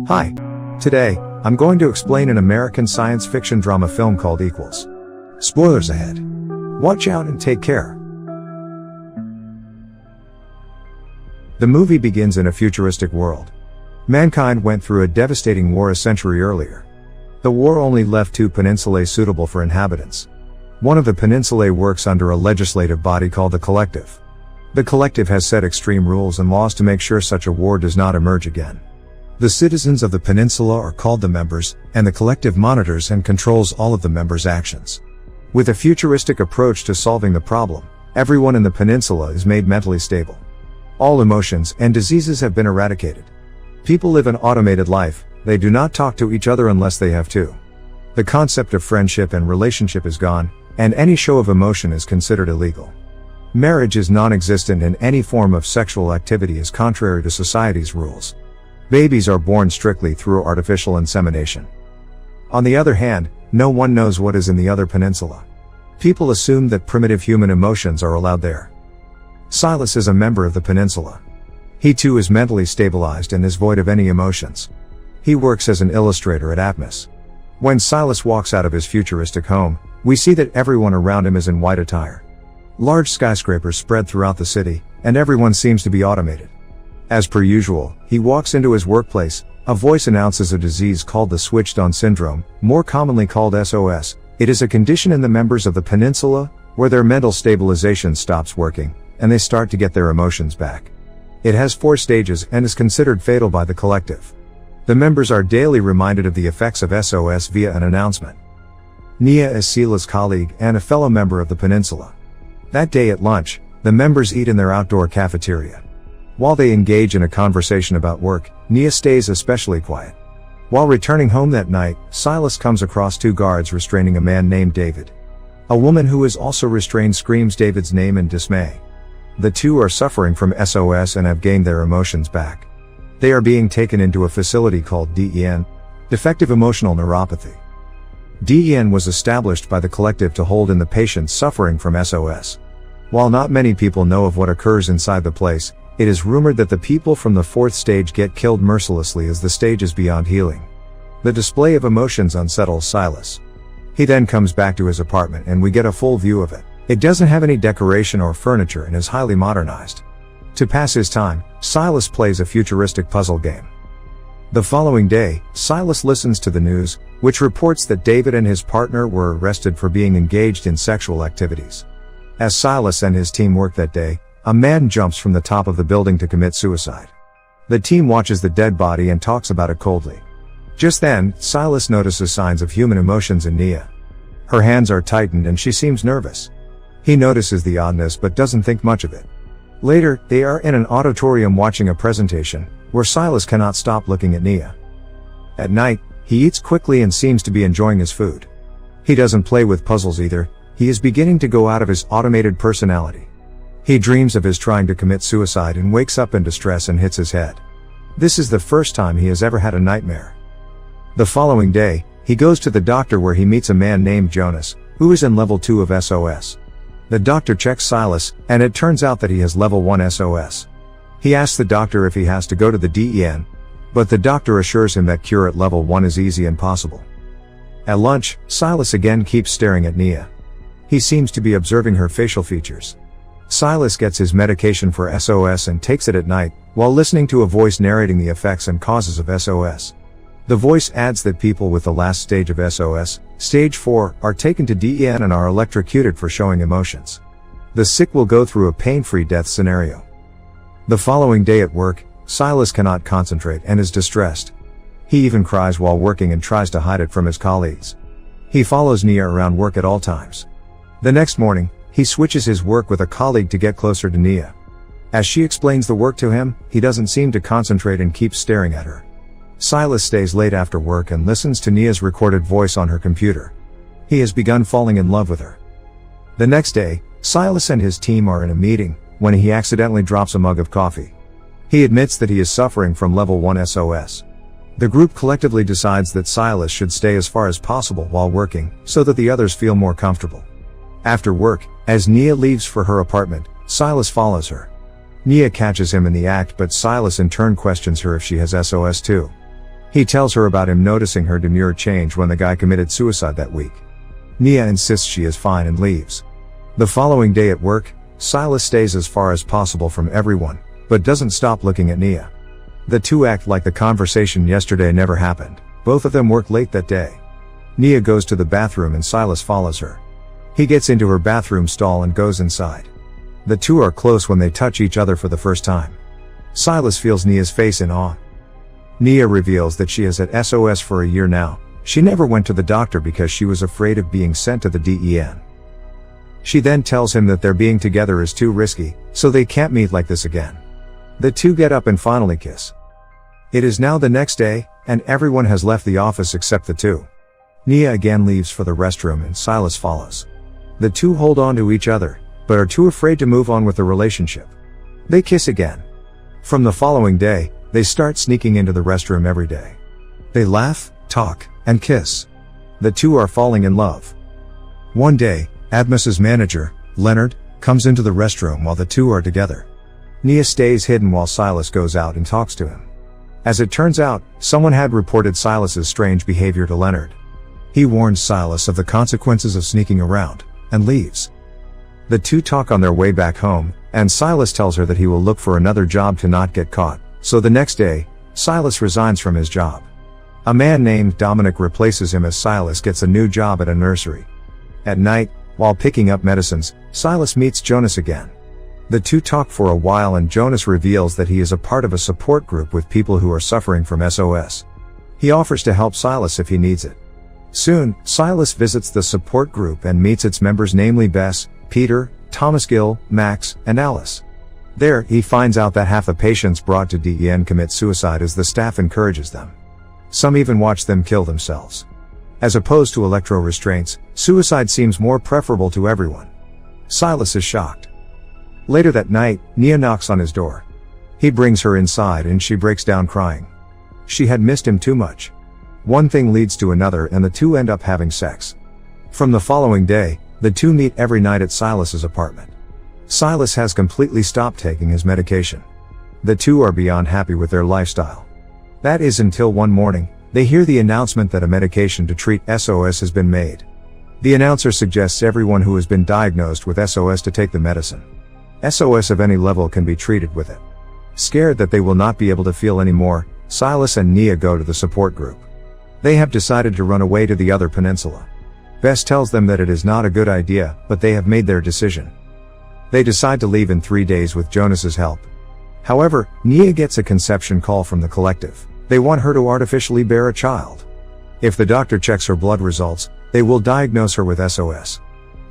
Hi. Today, I'm going to explain an American science fiction drama film called Equals. Spoilers ahead. Watch out and take care. The movie begins in a futuristic world. Mankind went through a devastating war a century earlier. The war only left 2 peninsulae suitable for inhabitants. One of the peninsulae works under a legislative body called the Collective. The Collective has set extreme rules and laws to make sure such a war does not emerge again. The citizens of the peninsula are called the members, and the Collective monitors and controls all of the members' actions. With a futuristic approach to solving the problem, everyone in the peninsula is made mentally stable. All emotions and diseases have been eradicated. People live an automated life, they do not talk to each other unless they have to. The concept of friendship and relationship is gone, and any show of emotion is considered illegal. Marriage is non-existent and any form of sexual activity is contrary to society's rules. Babies are born strictly through artificial insemination. On the other hand, no one knows what is in the other peninsula. People assume that primitive human emotions are allowed there. Silas is a member of the peninsula. He too is mentally stabilized and is void of any emotions. He works as an illustrator at Atmos. When Silas walks out of his futuristic home, we see that everyone around him is in white attire. Large skyscrapers spread throughout the city, and everyone seems to be automated. As per usual, he walks into his workplace. A voice announces a disease called the switched-on syndrome, more commonly called SOS. It is a condition in the members of the peninsula, where their mental stabilization stops working, and they start to get their emotions back. It has 4 stages and is considered fatal by the Collective. The members are daily reminded of the effects of SOS via an announcement. Nia is Silas' colleague and a fellow member of the peninsula. That day at lunch, the members eat in their outdoor cafeteria. While they engage in a conversation about work, Nia stays especially quiet. While returning home that night, Silas comes across 2 guards restraining a man named David. A woman who is also restrained screams David's name in dismay. The 2 are suffering from SOS and have gained their emotions back. They are being taken into a facility called DEN, defective emotional neuropathy. DEN was established by the Collective to hold in the patients suffering from SOS. While not many people know of what occurs inside the place, it is rumored that the people from the 4th stage get killed mercilessly as the stage is beyond healing. The display of emotions unsettles Silas. He then comes back to his apartment and we get a full view of it. It doesn't have any decoration or furniture and is highly modernized. To pass his time, Silas plays a futuristic puzzle game. The following day, Silas listens to the news, which reports that David and his partner were arrested for being engaged in sexual activities. As Silas and his team work that day, a man jumps from the top of the building to commit suicide. The team watches the dead body and talks about it coldly. Just then, Silas notices signs of human emotions in Nia. Her hands are tightened and she seems nervous. He notices the oddness but doesn't think much of it. Later, they are in an auditorium watching a presentation, where Silas cannot stop looking at Nia. At night, he eats quickly and seems to be enjoying his food. He doesn't play with puzzles either, he is beginning to go out of his automated personality. He dreams of his trying to commit suicide and wakes up in distress and hits his head. This is the first time he has ever had a nightmare. The following day, he goes to the doctor where he meets a man named Jonas, who is in level 2 of SOS. The doctor checks Silas, and it turns out that he has level 1 SOS. He asks the doctor if he has to go to the DEN, but the doctor assures him that cure at level 1 is easy and possible. At lunch, Silas again keeps staring at Nia. He seems to be observing her facial features. Silas gets his medication for SOS and takes it at night, while listening to a voice narrating the effects and causes of SOS. The voice adds that people with the last stage of SOS, stage 4, are taken to DEN and are electrocuted for showing emotions. The sick will go through a pain-free death scenario. The following day at work, Silas cannot concentrate and is distressed. He even cries while working and tries to hide it from his colleagues. He follows Nia around work at all times. The next morning, he switches his work with a colleague to get closer to Nia. As she explains the work to him, he doesn't seem to concentrate and keeps staring at her. Silas stays late after work and listens to Nia's recorded voice on her computer. He has begun falling in love with her. The next day, Silas and his team are in a meeting, when he accidentally drops a mug of coffee. He admits that he is suffering from level 1 SOS. The group collectively decides that Silas should stay as far as possible while working, so that the others feel more comfortable. After work, as Nia leaves for her apartment, Silas follows her. Nia catches him in the act, but Silas in turn questions her if she has SOS too. He tells her about him noticing her demure change when the guy committed suicide that week. Nia insists she is fine and leaves. The following day at work, Silas stays as far as possible from everyone, but doesn't stop looking at Nia. The two act like the conversation yesterday never happened. Both of them work late that day. Nia goes to the bathroom and Silas follows her. He gets into her bathroom stall and goes inside. The two are close when they touch each other for the first time. Silas feels Nia's face in awe. Nia reveals that she is at SOS for a year now. She never went to the doctor because she was afraid of being sent to the DEN. She then tells him that their being together is too risky, so they can't meet like this again. The two get up and finally kiss. It is now the next day, and everyone has left the office except the two. Nia again leaves for the restroom and Silas follows. The two hold on to each other, but are too afraid to move on with the relationship. They kiss again. From the following day, they start sneaking into the restroom every day. They laugh, talk, and kiss. The two are falling in love. One day, Admas's manager, Leonard, comes into the restroom while the two are together. Nia stays hidden while Silas goes out and talks to him. As it turns out, someone had reported Silas's strange behavior to Leonard. He warns Silas of the consequences of sneaking around, and leaves. The two talk on their way back home, and Silas tells her that he will look for another job to not get caught. So the next day, Silas resigns from his job. A man named Dominic replaces him as Silas gets a new job at a nursery. At night, while picking up medicines, Silas meets Jonas again. The two talk for a while and Jonas reveals that he is a part of a support group with people who are suffering from SOS. He offers to help Silas if he needs it. Soon, Silas visits the support group and meets its members, namely Bess, Peter, Thomas Gill, Max, and Alice. There, he finds out that half the patients brought to DEN commit suicide as the staff encourages them. Some even watch them kill themselves. As opposed to electro-restraints, suicide seems more preferable to everyone. Silas is shocked. Later that night, Nia knocks on his door. He brings her inside and she breaks down crying. She had missed him too much. One thing leads to another and the two end up having sex. From the following day, the two meet every night at Silas's apartment. Silas has completely stopped taking his medication. The two are beyond happy with their lifestyle. That is until one morning, they hear the announcement that a medication to treat SOS has been made. The announcer suggests everyone who has been diagnosed with SOS to take the medicine. SOS of any level can be treated with it. Scared that they will not be able to feel anymore, Silas and Nia go to the support group. They have decided to run away to the other peninsula. Bess tells them that it is not a good idea, but they have made their decision. They decide to leave in 3 days with Jonas's help. However, Nia gets a conception call from the collective. They want her to artificially bear a child. If the doctor checks her blood results, they will diagnose her with SOS.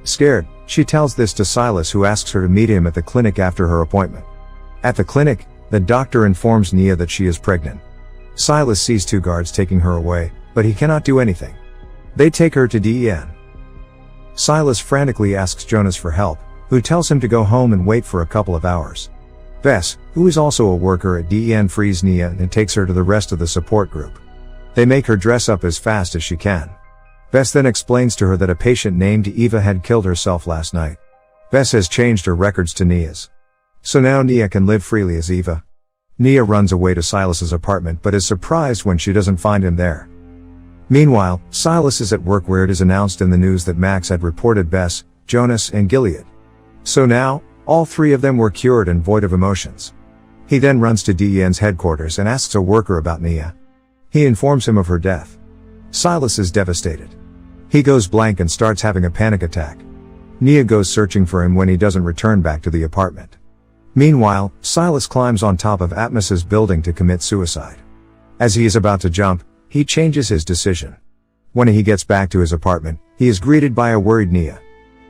Scared, she tells this to Silas, who asks her to meet him at the clinic after her appointment. At the clinic, the doctor informs Nia that she is pregnant. Silas sees 2 guards taking her away, but he cannot do anything. They take her to DEN. Silas frantically asks Jonas for help, who tells him to go home and wait for a couple of hours. Bess, who is also a worker at DEN, frees Nia and takes her to the rest of the support group. They make her dress up as fast as she can. Bess then explains to her that a patient named Eva had killed herself last night. Bess has changed her records to Nia's. So now Nia can live freely as Eva. Nia runs away to Silas's apartment but is surprised when she doesn't find him there. Meanwhile, Silas is at work where it is announced in the news that Max had reported Bess, Jonas, and Gilead. So now, all 3 of them were cured and void of emotions. He then runs to DEN's headquarters and asks a worker about Nia. He informs him of her death. Silas is devastated. He goes blank and starts having a panic attack. Nia goes searching for him when he doesn't return back to the apartment. Meanwhile, Silas climbs on top of Atmas's building to commit suicide. As he is about to jump, he changes his decision. When he gets back to his apartment, he is greeted by a worried Nia.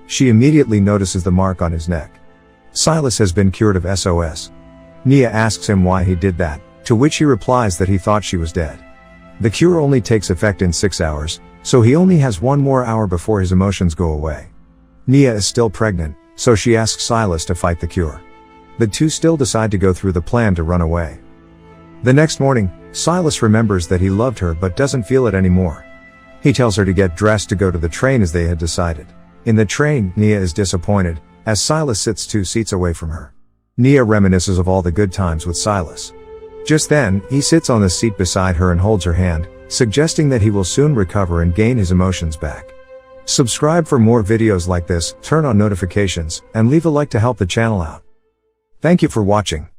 She immediately notices the mark on his neck. Silas has been cured of SOS. Nia asks him why he did that, to which he replies that he thought she was dead. The cure only takes effect in 6 hours, so he only has 1 more hour before his emotions go away. Nia is still pregnant, so she asks Silas to fight the cure. The two still decide to go through the plan to run away. The next morning, Silas remembers that he loved her but doesn't feel it anymore. He tells her to get dressed to go to the train as they had decided. In the train, Nia is disappointed, as Silas sits 2 seats away from her. Nia reminisces of all the good times with Silas. Just then, he sits on the seat beside her and holds her hand, suggesting that he will soon recover and gain his emotions back. Subscribe for more videos like this, turn on notifications, and leave a like to help the channel out. Thank you for watching.